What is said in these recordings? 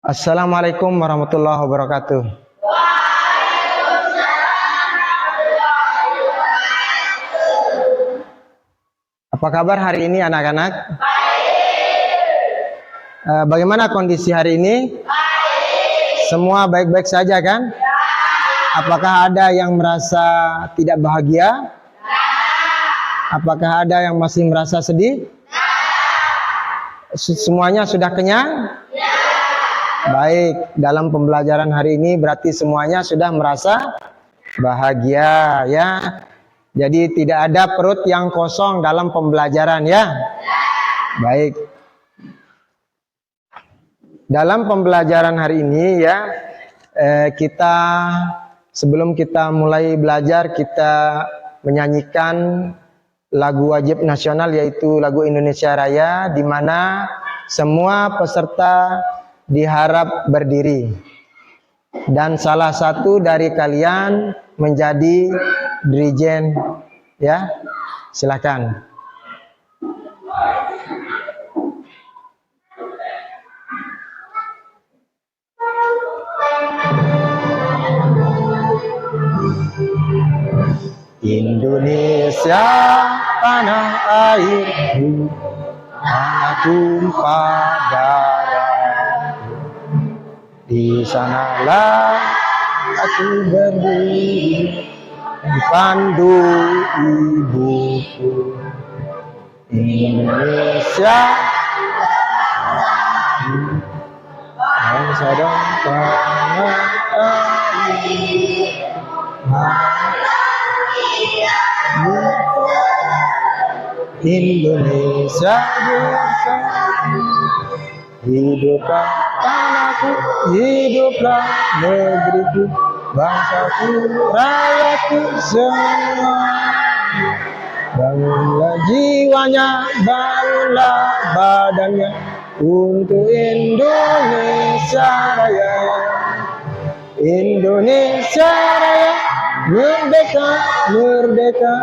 Assalamualaikum warahmatullahi wabarakatuh. Apa kabar hari ini anak-anak? Bagaimana kondisi hari ini? Semua baik-baik saja kan? Apakah ada yang merasa tidak bahagia? Apakah ada yang masih merasa sedih? Semuanya sudah kenyang? Baik, dalam pembelajaran hari ini berarti semuanya sudah merasa bahagia ya. Jadi tidak ada perut yang kosong dalam pembelajaran ya. Baik. Dalam pembelajaran hari ini ya, kita sebelum kita mulai belajar, kita menyanyikan lagu wajib nasional yaitu lagu Indonesia Raya, di mana semua peserta diharap berdiri. Dan salah satu dari kalian menjadi dirijen ya. Silakan. Indonesia tanah airku, tanah tumpah darahku, di sanalah aku berdiri, dipandu ibuku. Indonesia bangsa dan tanah air. Indonesia bersatu, hiduplah tanahku, hiduplah negeriku, bangsaku, rakyatku semua. Bangunlah jiwanya, bangunlah badannya untuk Indonesia Raya. Indonesia Raya, merdeka, merdeka,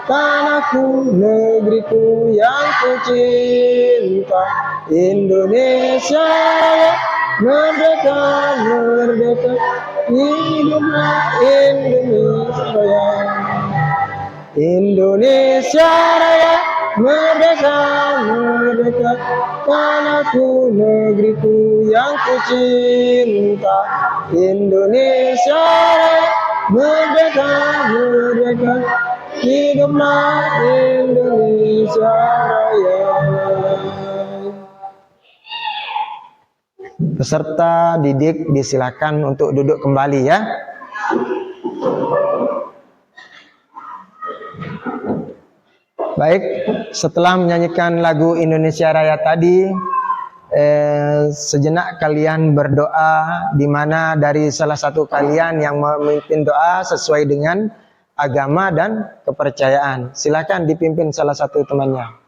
tanahku, negeriku yang ku cinta. Indonesia Raya, merdeka, merdeka, hiduplah Indonesia Raya. Indonesia Raya, merdeka, merdeka, tanahku, negeriku yang ku cinta. Indonesia Raya, merdeka, merdeka, hiduplah Indonesia Raya. Peserta didik disilakan untuk duduk kembali ya. Baik, setelah menyanyikan lagu Indonesia Raya tadi, sejenak kalian berdoa, di mana dari salah satu kalian yang memimpin doa sesuai dengan agama dan kepercayaan. Silakan dipimpin salah satu temannya.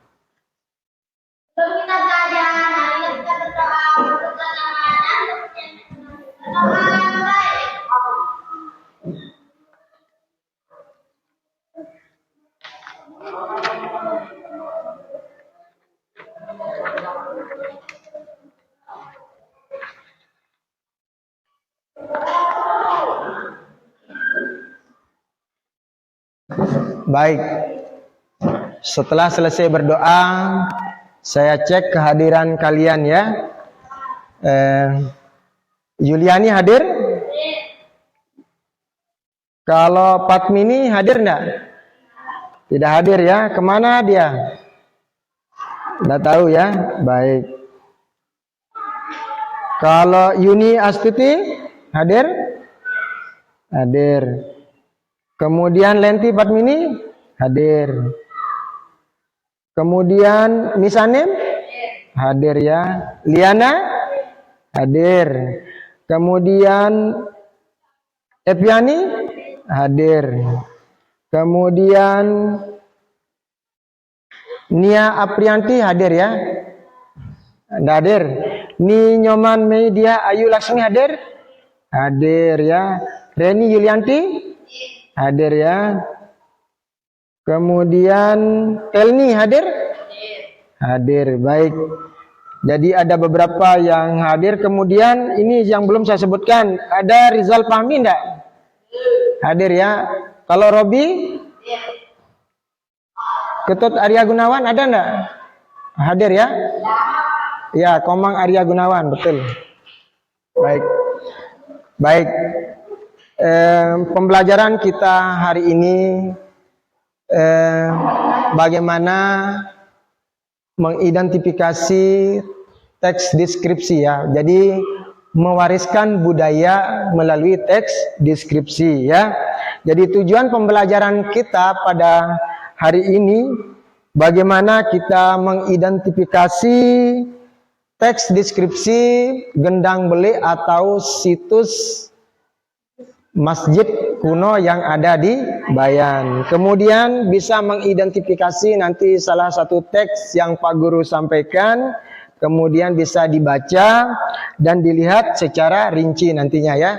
Baik, setelah selesai berdoa, saya cek kehadiran kalian ya. Yuliani hadir? Kalau Patmini hadir enggak? Tidak hadir ya. Kemana dia? Tidak tahu ya. Baik. Kalau Yuni Astuti hadir? Hadir. Kemudian Lenti Patmini hadir. Kemudian Misanim hadir ya. Liana hadir. Kemudian Epiani hadir. Kemudian Nia Aprianti hadir ya. Tidak hadir. Ni Nyoman Media Ayu Laksmi hadir? Hadir ya. Reni Yulianti hadir ya. Kemudian Elni hadir? Hadir, baik. Jadi ada beberapa yang hadir. Kemudian ini yang belum saya sebutkan. Ada Rizal Fahmi enggak? Hadir ya. Kalau Robi? Ketut Arya Gunawan ada enggak? Hadir ya? Ya, Komang Arya Gunawan, betul. Baik. Baik. Pembelajaran kita hari ini bagaimana mengidentifikasi teks deskripsi ya. Jadi mewariskan budaya melalui teks deskripsi ya. Jadi tujuan pembelajaran kita pada hari ini bagaimana kita mengidentifikasi teks deskripsi gendang belik atau situs masjid kuno yang ada di Bayan. Kemudian bisa mengidentifikasi nanti salah satu teks yang Pak Guru sampaikan, kemudian bisa dibaca dan dilihat secara rinci nantinya ya.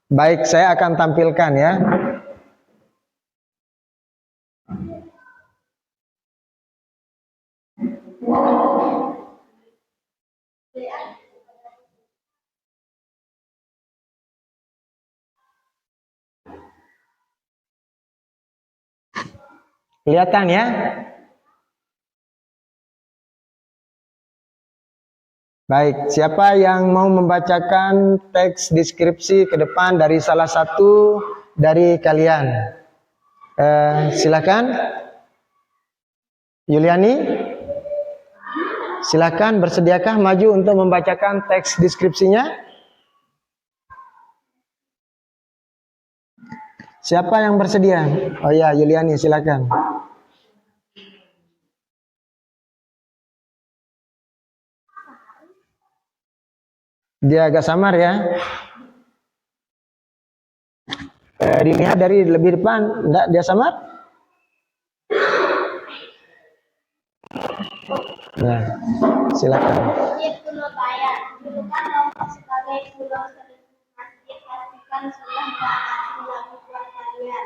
Baik, saya akan tampilkan ya. Kelihatan ya? Baik, siapa yang mau membacakan teks deskripsi ke depan dari salah satu dari kalian? Silakan. Yuliani? Silakan, bersediakah maju untuk membacakan teks deskripsinya? Siapa yang bersedia? Oh ya, Yuliani, silakan. Dia agak samar ya. Dilihat dari lebih depan, enggak dia samar? Nah, silakan. Masjid Kuno Bayan, julukan Lombok sebagai Pulau Seribu Masjid pastikan sudah tidak asing lagi buat kalian.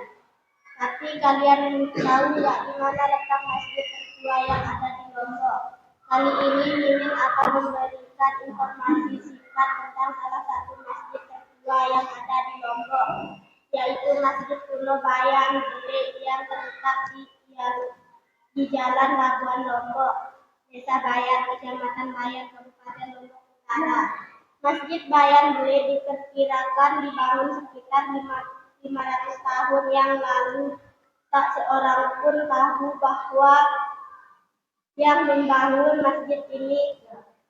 Tapi kalian tahu nggak di mana letak masjid tertua yang ada di Lombok? Kali ini Mimin akan memberikan informasi singkat tentang salah satu masjid tertua yang ada di Lombok, yaitu Masjid Kuno Bayan Bule yang terletak di Jalan Labuan Lombok, Desa Bayan, Kecamatan Bayan, Kabupaten Lombok Utara. Masjid Bayan Bule diperkirakan dibangun sekitar 500 tahun yang lalu. Tak seorang pun tahu bahwa yang membangun masjid ini.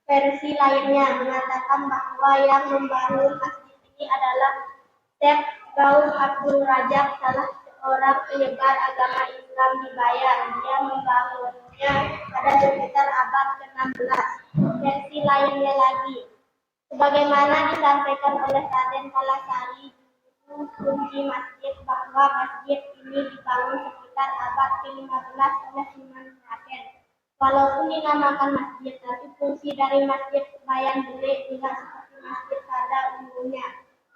Versi lainnya mengatakan bahwa yang membangun masjid ini adalah Syekh Gaus Abdul Rajab, salah seorang penyebar agama Islam di Bayan. Dia membangunnya pada sekitar abad ke-16. Versi lainnya lagi, sebagaimana disampaikan oleh Raden Kalasari, juru kunci masjid, bahwa masjid ini dibangun sekitar abad ke-15 oleh Sunan Raden. Walaupun dinamakan masjid, tapi fungsi dari Masjid Bayan Bule tidak seperti masjid pada umumnya.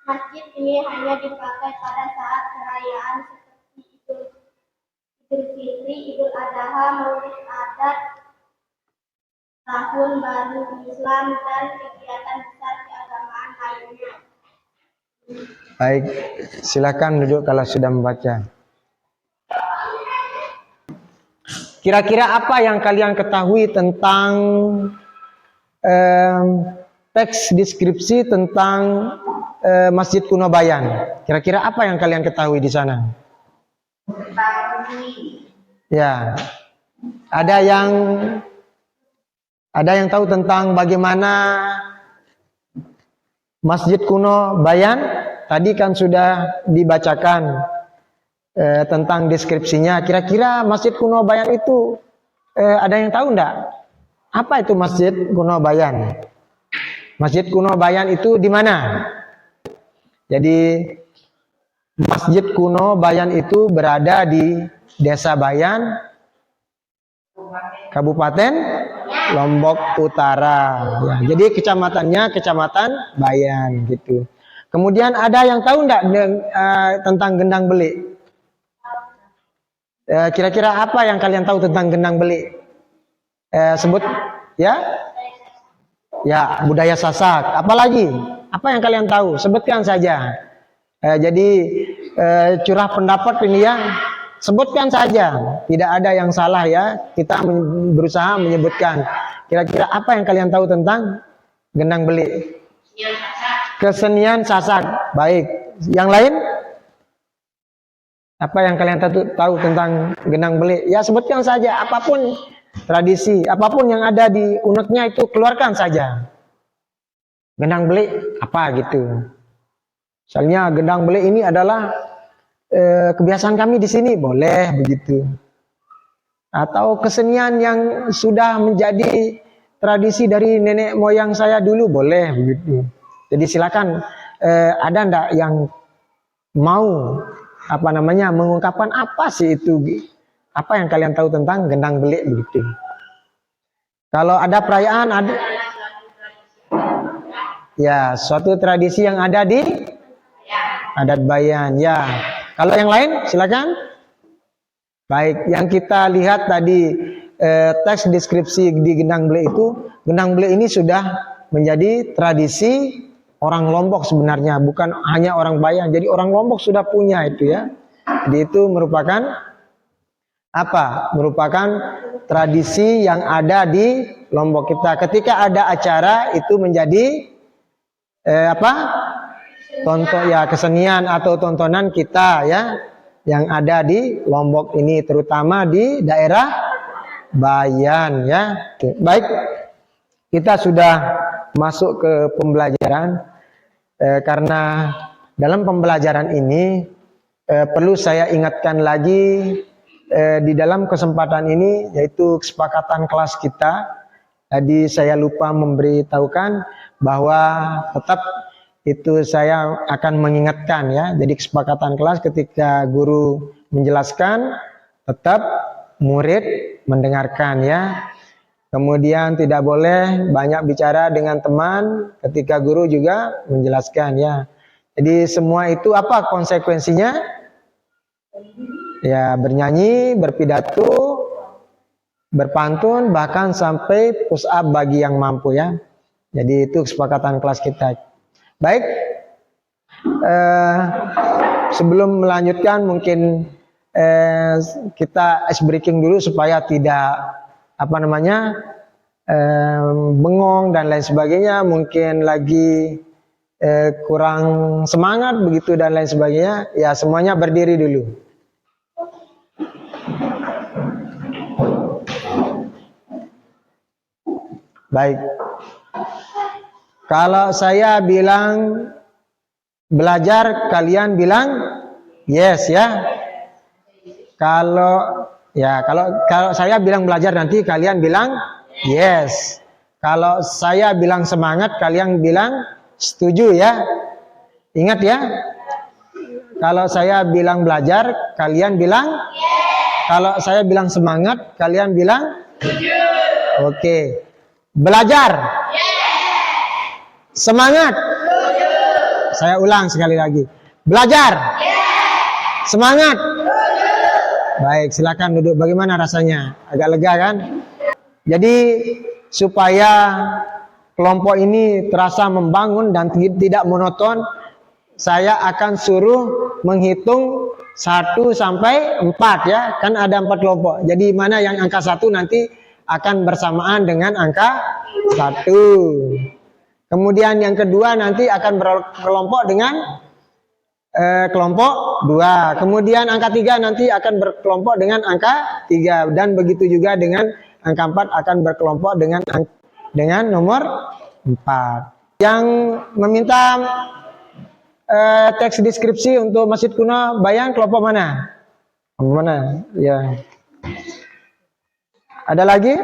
Masjid ini hanya dipakai pada saat perayaan seperti Idul Fitri, Idul Adha, Maulid Adat, Tahun Baru Islam, dan kegiatan besar keagamaan lainnya. Baik, silakan duduk kalau sudah membaca. Kira-kira apa yang kalian ketahui tentang teks deskripsi tentang Masjid Kuno Bayan? Kira-kira apa yang kalian ketahui di sana? Ya, ada yang tahu tentang bagaimana Masjid Kuno Bayan? Tadi kan sudah dibacakan tentang deskripsinya. Kira-kira Masjid Kuno Bayan itu ada yang tahu enggak? Apa itu Masjid Kuno Bayan? Masjid Kuno Bayan itu di mana? Jadi Masjid Kuno Bayan itu berada di Desa Bayan, Kabupaten Lombok Utara. Ya, jadi kecamatannya Kecamatan Bayan gitu. Kemudian ada yang tahu enggak tentang gendang belik? Kira-kira apa yang kalian tahu tentang gendang belik? Sebut ya. Ya, budaya Sasak. Apalagi? Apa yang kalian tahu? Sebutkan saja. Jadi curah pendapat ini ya, sebutkan saja. Tidak ada yang salah ya. Kita berusaha menyebutkan. Kira-kira apa yang kalian tahu tentang gendang belik? Kesenian Sasak. Baik. Yang lain? Apa yang kalian tahu tentang gendang belik? Ya sebutkan saja. Apapun tradisi, apapun yang ada di uneknya itu keluarkan saja. Gendang belik apa gitu? Misalnya gendang belik ini adalah kebiasaan kami di sini, boleh begitu. Atau kesenian yang sudah menjadi tradisi dari nenek moyang saya dulu, boleh begitu. Jadi silakan, ada ndak yang mau mengungkapkan apa sih itu, apa yang kalian tahu tentang gendang belik begitu. Kalau ada perayaan, ada ya suatu tradisi yang ada di adat Bayan ya. Kalau yang lain silakan. Baik, yang kita lihat tadi teks deskripsi di gendang belik itu, gendang belik ini sudah menjadi tradisi orang Lombok sebenarnya, bukan hanya orang Bayan. Jadi orang Lombok sudah punya itu ya. Jadi itu merupakan apa? Merupakan tradisi yang ada di Lombok kita. Ketika ada acara itu menjadi kesenian atau tontonan kita ya, yang ada di Lombok ini, terutama di daerah Bayan ya. Baik, kita sudah masuk ke pembelajaran, karena dalam pembelajaran ini perlu saya ingatkan lagi di dalam kesempatan ini, yaitu kesepakatan kelas kita. Tadi saya lupa memberitahukan bahwa tetap itu saya akan mengingatkan ya. Jadi kesepakatan kelas ketika guru menjelaskan, tetap murid mendengarkan ya. Kemudian tidak boleh banyak bicara dengan teman ketika guru juga menjelaskan ya. Jadi semua itu apa konsekuensinya? Ya, bernyanyi, berpidato, berpantun, bahkan sampai push up bagi yang mampu ya. Jadi itu kesepakatan kelas kita. Baik, sebelum melanjutkan mungkin kita ice breaking dulu supaya tidak bengong dan lain sebagainya, mungkin lagi kurang semangat begitu dan lain sebagainya. Ya, semuanya berdiri dulu. Baik. Kalau saya bilang belajar, kalian bilang yes ya. Kalau saya bilang belajar, nanti kalian bilang yes. Kalau saya bilang semangat, kalian bilang setuju ya. Ingat ya. Kalau saya bilang belajar, kalian bilang yes. Kalau saya bilang semangat, kalian bilang setuju. Oke. Belajar. Yes. Semangat. Setuju. Saya ulang sekali lagi. Belajar. Yes. Semangat. Setuju. Baik, silakan duduk. Bagaimana rasanya? Agak lega kan? Jadi supaya kelompok ini terasa membangun dan tidak monoton, saya akan suruh menghitung 1 sampai 4 ya. Kan ada 4 kelompok. Jadi mana yang angka 1 nanti akan bersamaan dengan angka 1. Kemudian yang kedua nanti akan berkelompok dengan kelompok 2. Kemudian angka 3 nanti akan berkelompok dengan angka 3. Dan begitu juga dengan angka 4 akan berkelompok dengan nomor 4. Yang meminta teks deskripsi untuk Masjid Kuno Bayan, kelompok mana? Mana? Ya. Ada lagi?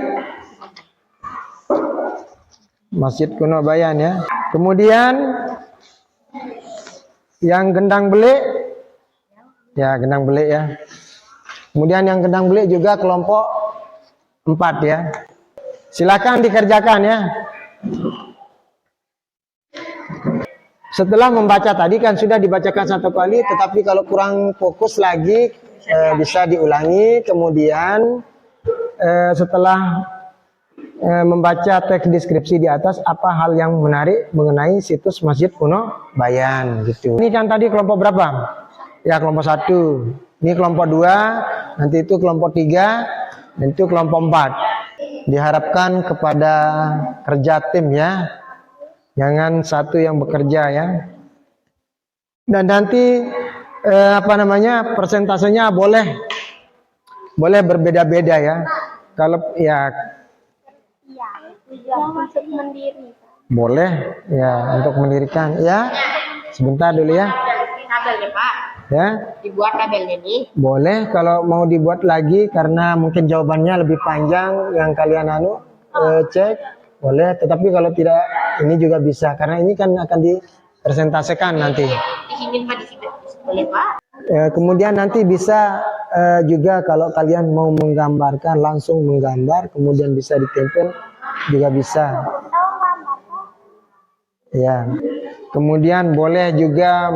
Masjid Kuno Bayan ya. Kemudian yang gendang belik, ya gendang belik ya. Kemudian yang gendang belik juga kelompok 4 ya. Silakan dikerjakan ya. Setelah membaca tadi kan sudah dibacakan 1 kali, tetapi kalau kurang fokus lagi bisa diulangi. Kemudian setelah membaca teks deskripsi di atas apa hal yang menarik mengenai situs Masjid Kuno Bayan gitu. Ini kan tadi kelompok berapa? Ya kelompok 1. Ini kelompok 2, nanti itu kelompok 3, dan itu kelompok 4. Diharapkan kepada kerja tim ya. Jangan satu yang bekerja ya. Dan nanti persentasenya boleh berbeda-beda ya. Kalau ya Iya, tujuan untuk mendiri. boleh ya untuk mendirikan ya. Sebentar dulu ya. Tabel ya Pak, Ya, dibuat tabelnya nih. boleh kalau mau dibuat lagi karena mungkin jawabannya lebih panjang yang kalian cek, boleh. Tetapi kalau tidak ini juga bisa karena ini kan akan dipresentasikan nanti. Di sini Pak, di sini boleh Pak. Kemudian nanti bisa juga kalau kalian mau menggambarkan langsung menggambar, kemudian bisa ditempel juga bisa. Ya. Kemudian boleh juga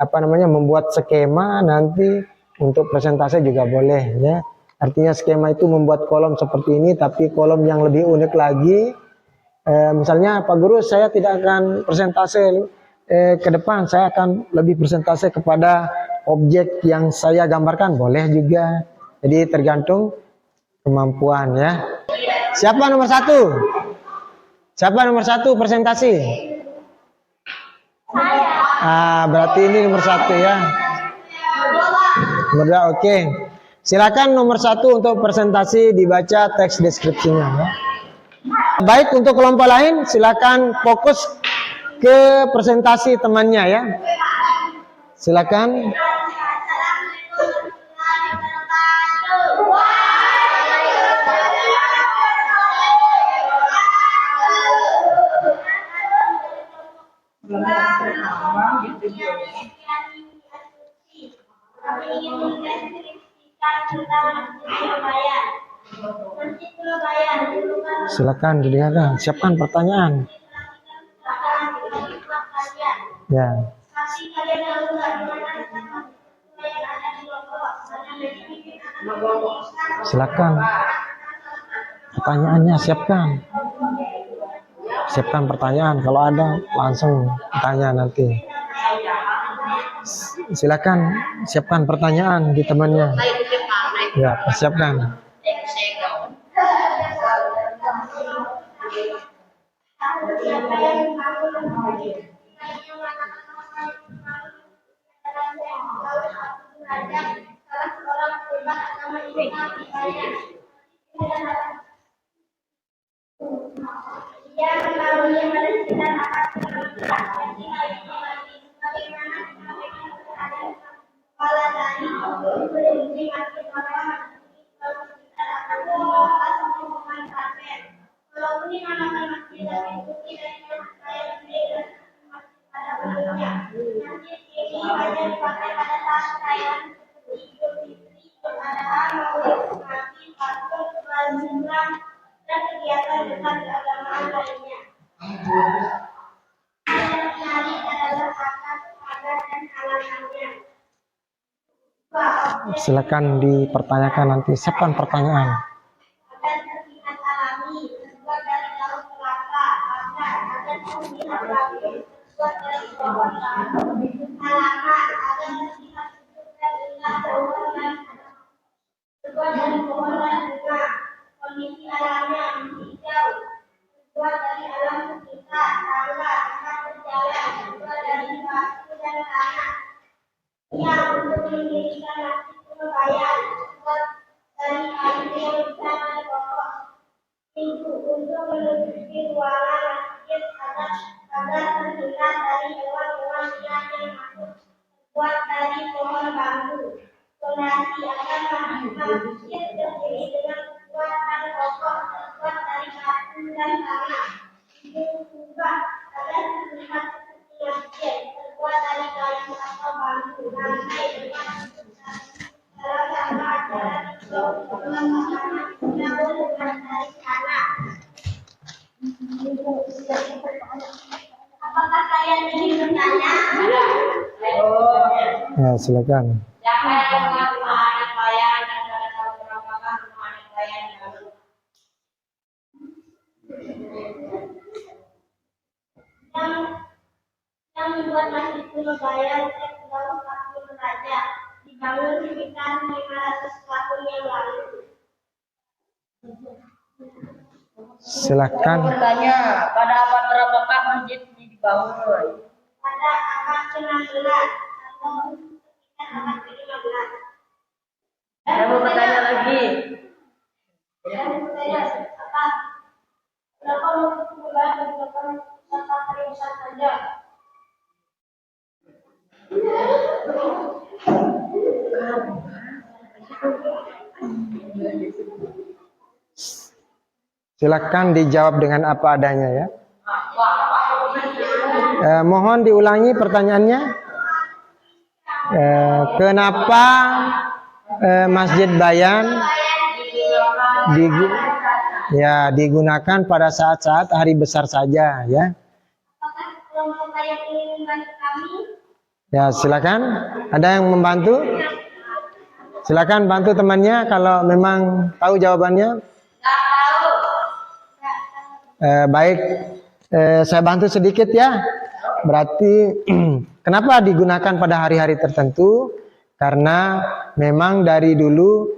membuat skema nanti untuk presentasi juga boleh ya. Artinya skema itu membuat kolom seperti ini tapi kolom yang lebih unik lagi. Misalnya Pak Guru saya tidak akan presentasi ke depan, saya akan lebih presentasi kepada objek yang saya gambarkan, boleh juga. Jadi tergantung kemampuan ya. Siapa nomor 1? Siapa nomor 1 presentasi? Berarti ini nomor 1 ya. Nomor 2, oke. Silakan nomor 1 untuk presentasi dibaca teks deskripsinya ya. Baik, untuk kelompok lain silakan fokus ke presentasi temannya ya. Silakan. Kami ingin mendeskripsikan tentang Masjid Kuno Bayan. Silakan didengarkan, siapkan pertanyaan. Ya. Kasih kalian tahu nggak di mana letak Masjid Kuno yang ada di Lombok? Silakan. Pertanyaannya siapkan. Siapkan pertanyaan, kalau ada langsung tanya nanti. Silakan siapkan pertanyaan di temannya. Ya, persiapkan. Ia mengetahui yang ada di sekitar bagaimana kepala dari berdiri masjid orang kalau ini namakan masjid dan ikuti dengan saya sendiri pada umumnya masjid ini hanya dipakai pada saat perayaan Idul Fitri, Idul Adha, Maulid Nabi, Fatur, Zumrah dan kegiatan besar keagamaan lainnya. Yang menarik adalah atas pagar dan halamannya. Silakan dipertanyakan nanti. Siapkan pertanyaan. Agar terlihat alami, terbuat dari daun kelapa, pagar, agar terlihat rapi, terbuat dari pohon halaman, agar terlihat sejuk dan indah pohon dan terbuat dari pohon dan bunga. Kondisi alamnya hijau, terbuat dari alam sekitar, tangga, tempat berjalan, terbuat dari batu dan tanah. Yang untuk mendirikan Masjid Kuno Bayan, terbuat dari kayu yang besar dan kokoh. Pintu untuk menutupi ruangan masjid agar terhindar dari hewan-hewan liar yang masuk, terbuat dari pohon bambu. Fondasi agar masjid berdiri dengan kuat dan kokoh, terbuat dari batu dan tanah. Pintu kubah agar terlihat seperti masjid, terbuat dari kayu atau bambu. Lantai depan dalam rangka acara dari sana. Apakah kalian ingin bertanya? Ya, silakan. Siapa yang mengaku anak bayan dan pada tahun berapakah rumah anak bayan dibangun? membuat masjid kuno Bayan dalam tahun raja dibangun sekitar 500 tahun yang lalu. Silakan. Bertanya, pada abad berapakah masjid ini dibangun? Pada abad ke-16 atau sekitar abad ke-15. Saya mau bertanya lagi. Apa? Kenapa masjid kuno Bayan merupakan wisata pariwisata saja? Silakan dijawab dengan apa adanya ya. Mohon diulangi pertanyaannya. Kenapa Masjid Bayan digunakan pada saat-saat hari besar saja ya? Apakah kelompok Bayan ingin membantu kami? Ya silakan. Ada yang membantu? Silakan bantu temannya kalau memang tahu jawabannya. Baik, saya bantu sedikit ya. Berarti kenapa digunakan pada hari-hari tertentu? Karena memang dari dulu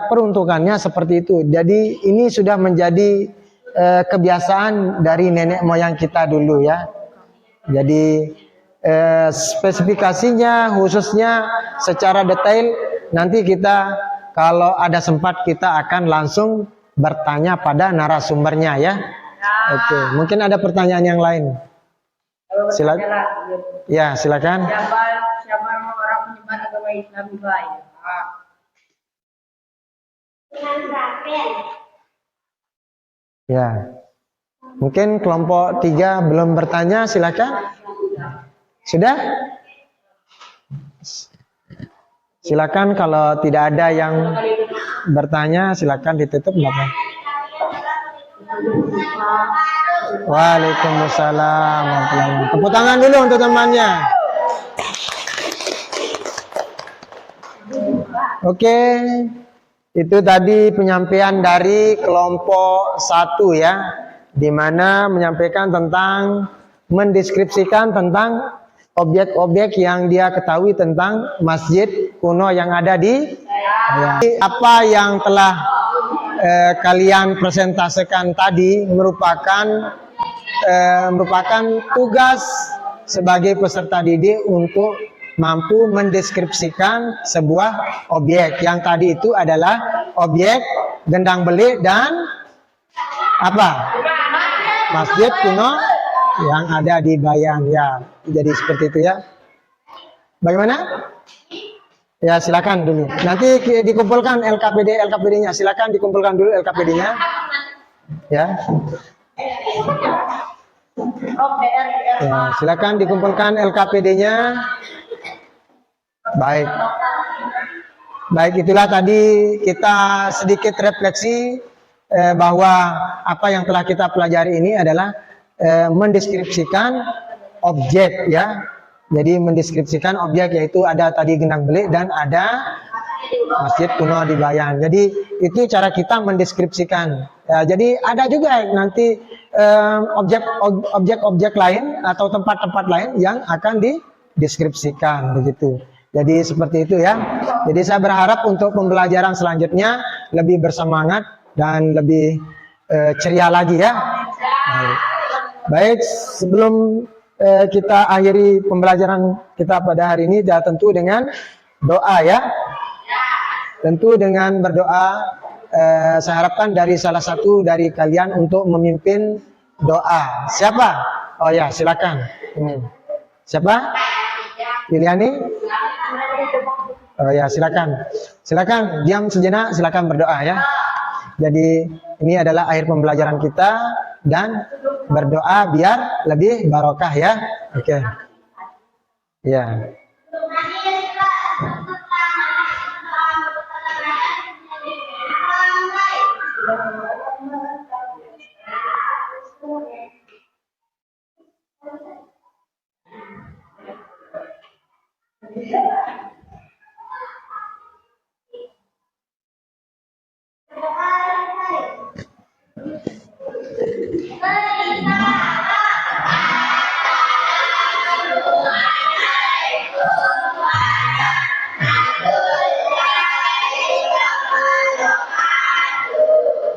peruntukannya seperti itu. Jadi ini sudah menjadi kebiasaan dari nenek moyang kita dulu ya. Jadi spesifikasinya khususnya secara detail nanti kita kalau ada sempat kita akan langsung bertanya pada narasumbernya ya. Oke, mungkin ada pertanyaan yang lain. Silakan. Ya, silakan. Siapa orang penyebar agama Islam di Bayan? Dengan Rafael. Ya. Mungkin kelompok 3 belum bertanya, silakan. Sudah? Silakan kalau tidak ada yang bertanya, silakan ditutup Bapak. Waalaikumsalam. Tepuk tangan dulu untuk temannya. Oke. Itu tadi penyampaian dari kelompok 1 ya, di mana menyampaikan tentang mendeskripsikan tentang objek-objek yang dia ketahui tentang masjid kuno yang ada di apa yang telah kalian presentasikan tadi merupakan tugas sebagai peserta didik untuk mampu mendeskripsikan sebuah objek yang tadi itu adalah objek gendang belik dan apa? Masjid kuno yang ada di Bayan ya. Jadi seperti itu ya. Bagaimana? Ya silakan dulu. Nanti dikumpulkan LKPD-nya. Silakan dikumpulkan dulu LKPD-nya. Ya. Ya, silakan dikumpulkan LKPD-nya. Baik. Baik, itulah tadi kita sedikit refleksi bahwa apa yang telah kita pelajari ini adalah mendeskripsikan objek ya. Jadi mendeskripsikan objek yaitu ada tadi gendang belik dan ada masjid kuno di Bayan. Jadi itu cara kita mendeskripsikan. Ya, jadi ada juga nanti objek-objek lain atau tempat-tempat lain yang akan dideskripsikan begitu. Jadi seperti itu ya. Jadi saya berharap untuk pembelajaran selanjutnya lebih bersemangat dan lebih ceria lagi ya. Baik, sebelum kita akhiri pembelajaran kita pada hari ini, tentu dengan doa ya. Tentu dengan berdoa, saya harapkan dari salah satu dari kalian untuk memimpin doa. Siapa? Oh ya, silakan. Siapa? Piliani? Oh ya, silakan. Silakan, diam sejenak, silakan berdoa ya. Jadi ini adalah akhir pembelajaran kita dan berdoa biar lebih barokah ya. Oke. Ya.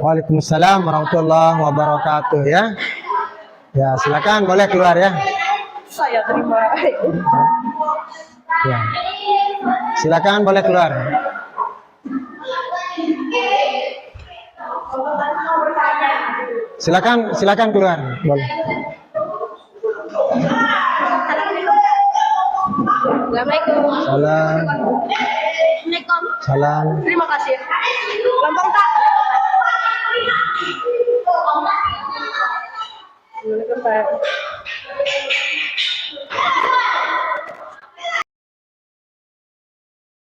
Waalaikumsalam warahmatullahi wabarakatuh ya. Ya, silakan boleh keluar ya. Saya terima. Ya. Silakan boleh keluar. Silakan keluar. Boleh. Assalamualaikum. Salam. Assalamualaikum. Salam. Terima kasih. Gampang tak? Assalamualaikum Pak.